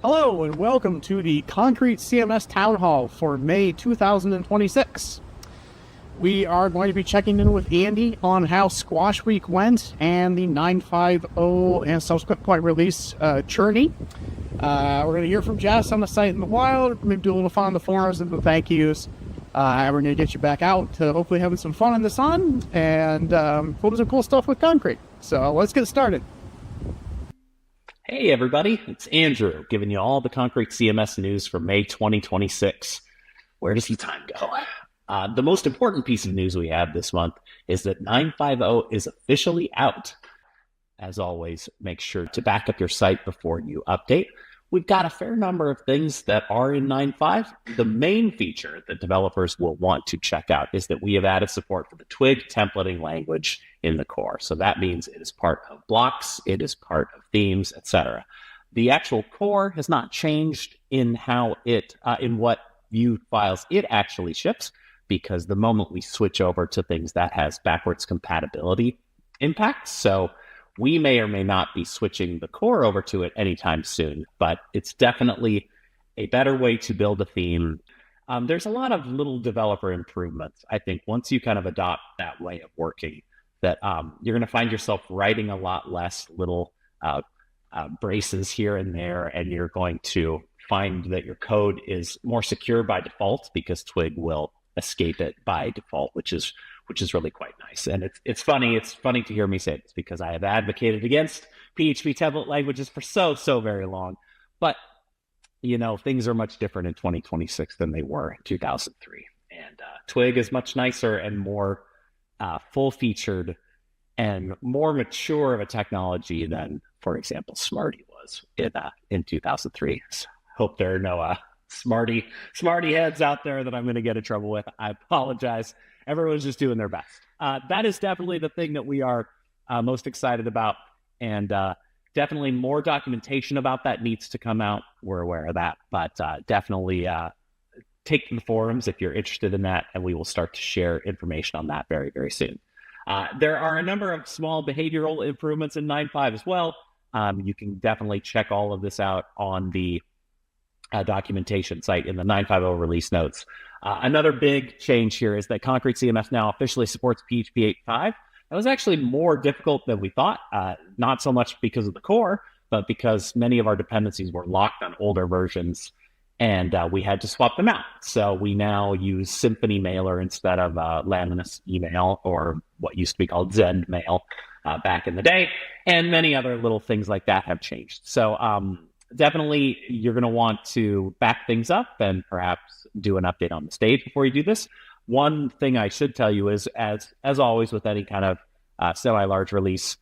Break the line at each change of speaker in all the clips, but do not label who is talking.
Hello and welcome to the Concrete CMS Town Hall for May 2026. We are going to be checking in with Andy on how Squash Week went and the 950 and subsequent point release journey. We're going to hear from Jess on the site in the wild, maybe do a little fun on the forums and the thank yous. We're going to get you back out to hopefully having some fun in the sun and we'll do some cool stuff with concrete. So let's get started.
Hey everybody, it's Andrew giving you all the Concrete CMS news for May 2026. Where does the time go? The most important piece of news we have this month is that 950 is officially out. As always, make sure to back up your site before you update. We've got a fair number of things that are in 9.5. The main feature that developers will want to check out is that we have added support for the Twig templating language in the core. So that means it is part of blocks, it is part of themes, etc. The actual core has not changed in how it, in what view files it actually ships, because the moment we switch over to things that has backwards compatibility impacts. So we may or may not be switching the core over to it anytime soon, but it's definitely a better way to build a theme. There's a lot of little developer improvements. I think once you kind of adopt that way of working, that you're going to find yourself writing a lot less little braces here and there, and you're going to find that your code is more secure by default because Twig will escape it by default, which is really quite nice. And it's funny to hear me say this because I have advocated against PHP template languages for so very long. But, you know, things are much different in 2026 than they were in 2003. And Twig is much nicer and more full-featured and more mature of a technology than, for example, Smarty was in 2003. So hope there are no smarty heads out there that I'm going to get in trouble with. I apologize. Everyone's just doing their best. That is definitely the thing that we are most excited about. And definitely more documentation about that needs to come out. We're aware of that. But definitely take to the forums if you're interested in that. And we will start to share information on that very, very soon. There are a number of small behavioral improvements in 9.5 as well. You can definitely check all of this out on the documentation site in the 9.50 release notes. Another big change here is that Concrete CMS now officially supports PHP 8.5. That was actually more difficult than we thought, not so much because of the core, but because many of our dependencies were locked on older versions, and we had to swap them out. So we now use Symfony Mailer instead of Laminus email, or what used to be called Zend Mail back in the day, and many other little things like that have changed. So definitely, you're going to want to back things up and perhaps do an update on the stage before you do this. One thing I should tell you is, as always with any kind of semi-large release,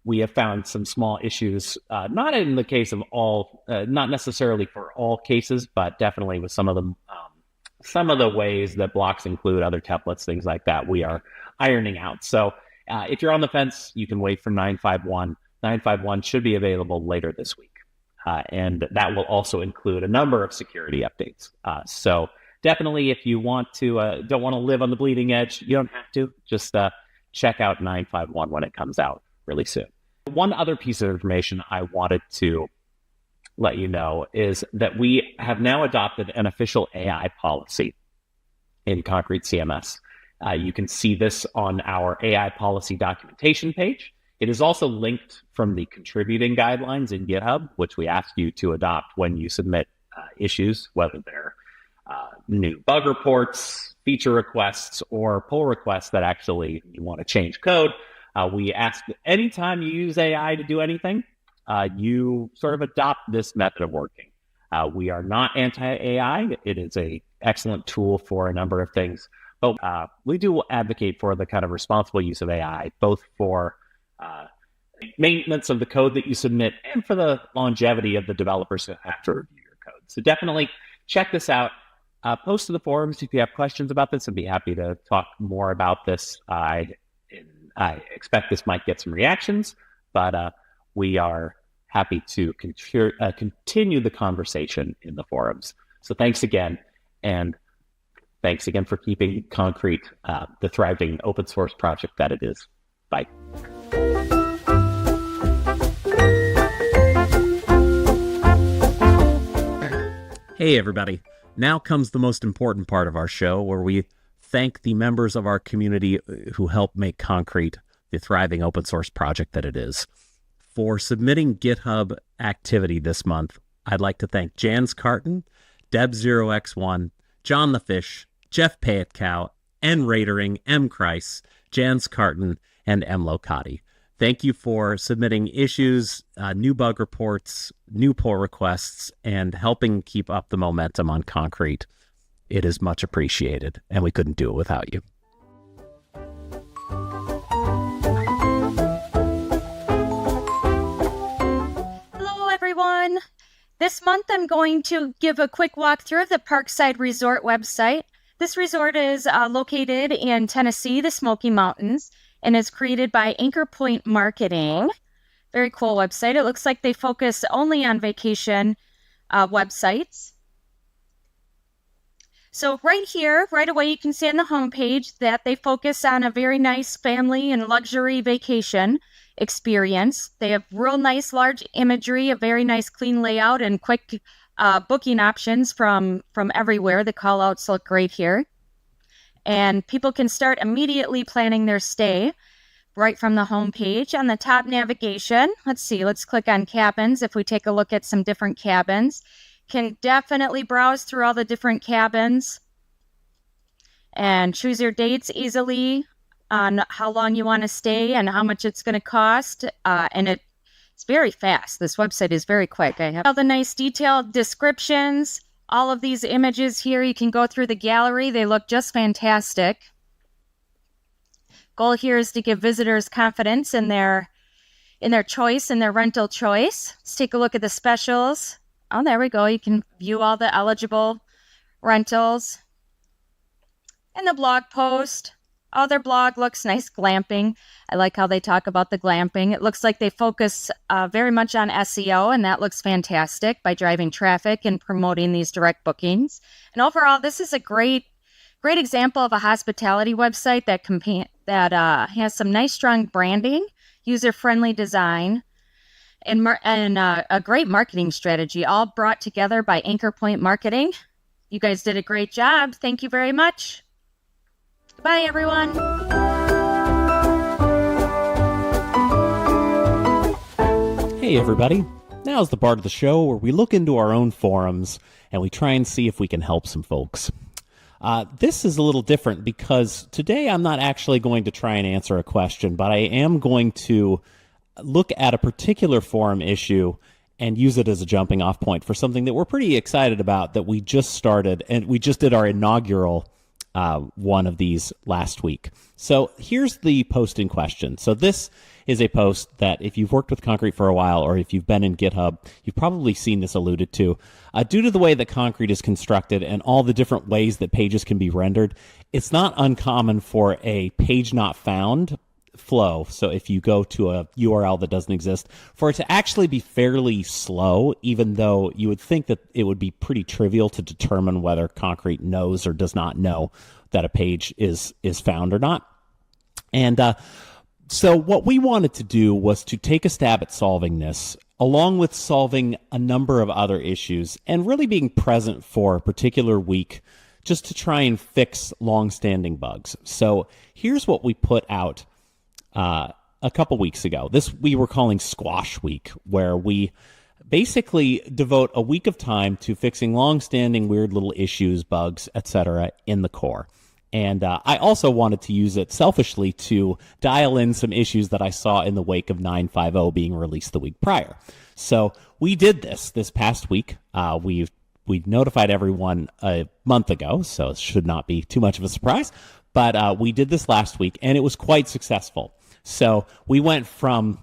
we have found some small issues, not in the case of all, not necessarily for all cases, but definitely with some of the ways that blocks include other templates, things like that, we are ironing out. So if you're on the fence, you can wait for 9.51. 9.51 should be available later this week. And that will also include a number of security updates. So definitely, if you want to, don't want to live on the bleeding edge, you don't have to. Just check out 9.51 when it comes out really soon. One other piece of information I wanted to let you know is that we have now adopted an official AI policy in Concrete CMS. You can see this on our AI policy documentation page. It is also linked from the contributing guidelines in GitHub, which we ask you to adopt when you submit issues, whether they're new bug reports, feature requests, or pull requests that actually you want to change code. We ask that anytime you use AI to do anything, you sort of adopt this method of working. We are not anti-AI. It is an excellent tool for a number of things, but we do advocate for the kind of responsible use of AI, both for maintenance of the code that you submit and for the longevity of the developers who have to review your code. So definitely check this out. Post to the forums if you have questions about this. I'd be happy to talk more about this. I expect this might get some reactions, but we are happy to continue the conversation in the forums. So thanks again, and thanks again for keeping Concrete the thriving open source project that it is. Bye.
Hey, everybody. Now comes the most important part of our show, where we thank the members of our community who help make Concrete the thriving open source project that it is. For submitting GitHub activity this month, I'd like to thank Jans Carton, Deb0x1, John the Fish, Jeff Payetcow, N Ratering, M Kreis, Jans Carton, and M Locati. Thank you for submitting issues, new bug reports, new pull requests, and helping keep up the momentum on Concrete. It is much appreciated, and we couldn't do it without you.
Hello, everyone. This month, I'm going to give a quick walkthrough of the Parkside Resort website. This resort is located in Tennessee, the Smoky Mountains, and is created by Anchor Point Marketing. Very cool website. It looks like they focus only on vacation websites. So right here, right away, you can see on the homepage that they focus on a very nice family and luxury vacation experience. They have real nice large imagery, a very nice clean layout, and quick booking options from everywhere. The call-outs look great here. And people can start immediately planning their stay right from the home page. On the top navigation, let's click on cabins. If we take a look at some different cabins, can definitely browse through all the different cabins and choose your dates easily on how long you want to stay and how much it's going to cost. And it's very fast. This website is very quick. I have all the nice detailed descriptions. All of these images here, you can go through the gallery. They look just fantastic. Goal here is to give visitors confidence in their choice, in their rental choice. Let's take a look at the specials. Oh, there we go. You can view all the eligible rentals. And the blog post. Oh, their blog looks nice. Glamping. I like how they talk about the glamping. It looks like they focus very much on SEO, and that looks fantastic by driving traffic and promoting these direct bookings. And overall, this is a great example of a hospitality website that has some nice, strong branding, user-friendly design, and a great marketing strategy, all brought together by Anchor Point Marketing. You guys did a great job. Thank you very much. Bye, everyone.
Hey, everybody. Now's the part of the show where we look into our own forums and we try and see if we can help some folks. This is a little different because today I'm not actually going to try and answer a question, but I am going to look at a particular forum issue and use it as a jumping off point for something that we're pretty excited about that we just started, and we just did our inaugural one of these last week. So here's the post in question. So this is a post that if you've worked with Concrete for a while, or if you've been in GitHub, you've probably seen this alluded to. Due to the way that Concrete is constructed and all the different ways that pages can be rendered, it's not uncommon for a page not found flow. So if you go to a URL that doesn't exist, for it to actually be fairly slow, even though you would think that it would be pretty trivial to determine whether Concrete knows or does not know that a page is found or not. And so what we wanted to do was to take a stab at solving this, along with solving a number of other issues and really being present for a particular week just to try and fix long-standing bugs. So here's what we put out a couple weeks ago. This we were calling Squash Week, where we basically devote a week of time to fixing long-standing weird little issues, bugs, etc. in the core. And I also wanted to use it selfishly to dial in some issues that I saw in the wake of 9.5.0 being released the week prior. So we did this past week. We notified everyone a month ago, so it should not be too much of a surprise. But we did this last week, and it was quite successful. So we went from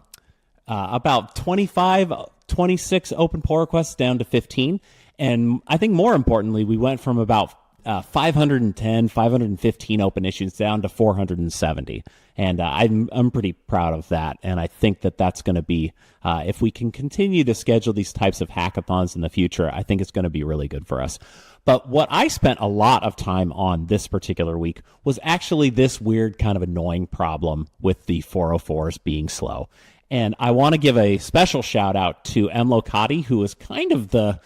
about 25, 26 open pull requests down to 15. And I think more importantly, we went from about 510, 515 open issues down to 470. And I'm pretty proud of that. And I think that that's going to be, if we can continue to schedule these types of hackathons in the future, I think it's going to be really good for us. But what I spent a lot of time on this particular week was actually this weird kind of annoying problem with the 404s being slow. And I want to give a special shout out to M Locati, who is kind of the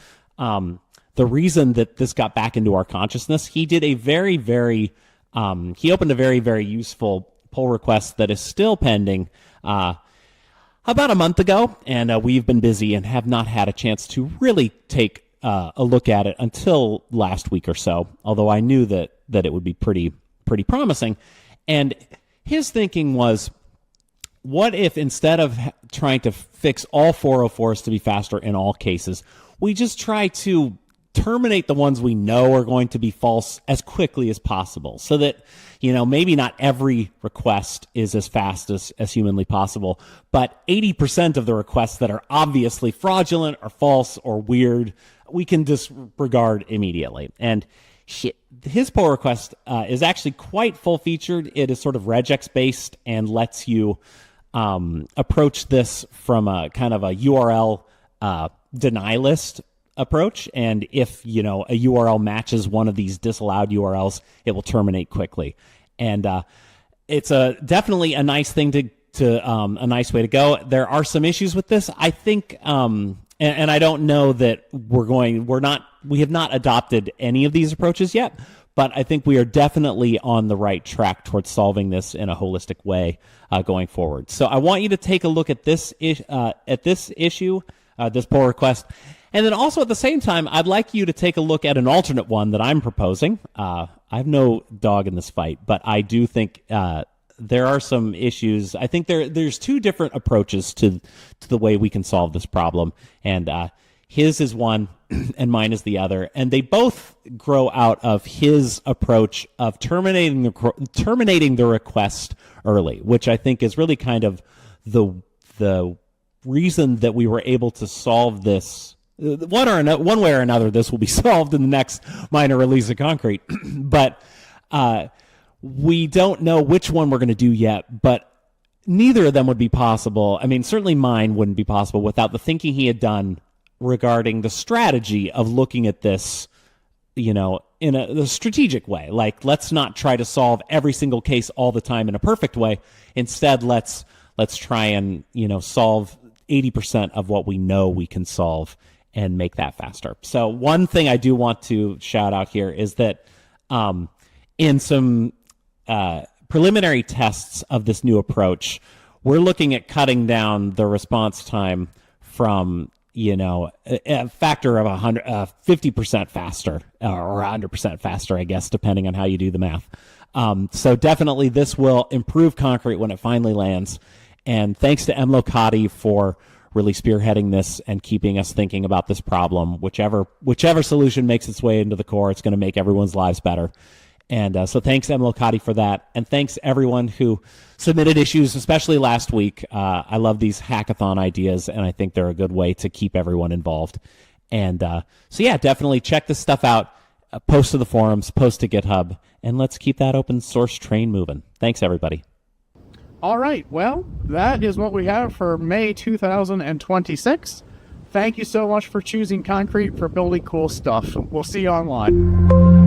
the reason that this got back into our consciousness. He did a very, very, he opened a very, very useful pull request that is still pending about a month ago, and we've been busy and have not had a chance to really take a look at it until last week or so, although I knew that it would be pretty promising. And his thinking was, what if instead of trying to fix all 404s to be faster in all cases, we just try to terminate the ones we know are going to be false as quickly as possible, so that, maybe not every request is as fast as humanly possible, but 80% of the requests that are obviously fraudulent or false or weird, we can disregard immediately. And his pull request is actually quite full-featured. It is sort of regex based and lets you approach this from a kind of a URL denialist approach. And if, a URL matches one of these disallowed URLs, it will terminate quickly. And it's definitely a nice thing to a nice way to go. There are some issues with this, I think, and I don't know that we have not adopted any of these approaches yet, but I think we are definitely on the right track towards solving this in a holistic way going forward. So I want you to take a look at this issue, this pull request. And then also at the same time, I'd like you to take a look at an alternate one that I'm proposing. I have no dog in this fight, but I do think there are some issues. I think there's two different approaches to the way we can solve this problem. And his is one and mine is the other. And they both grow out of his approach of terminating the request early, which I think is really kind of the reason that we were able to solve this. One way or another, this will be solved in the next minor release of Concrete. But we don't know which one we're going to do yet, but neither of them would be possible. I mean, certainly mine wouldn't be possible without the thinking he had done regarding the strategy of looking at this, in a strategic way. Like, let's not try to solve every single case all the time in a perfect way. Instead, let's try and, solve 80% of what we know we can solve and make that faster. So one thing I do want to shout out here is that in some preliminary tests of this new approach, we're looking at cutting down the response time from a factor of 50% faster or 100% faster, I guess, depending on how you do the math. So definitely this will improve Concrete when it finally lands. And thanks to Emlo Kadi for really spearheading this and keeping us thinking about this problem. Whichever solution makes its way into the core, it's going to make everyone's lives better. And so thanks, Emlo Kadi, for that. And thanks everyone who submitted issues, especially last week. I love these hackathon ideas, and I think they're a good way to keep everyone involved. And so yeah, definitely check this stuff out. Post to the forums, post to GitHub, and let's keep that open source train moving. Thanks, everybody.
All right, well, that is what we have for May 2026. Thank you so much for choosing Concrete for building cool stuff. We'll see you online.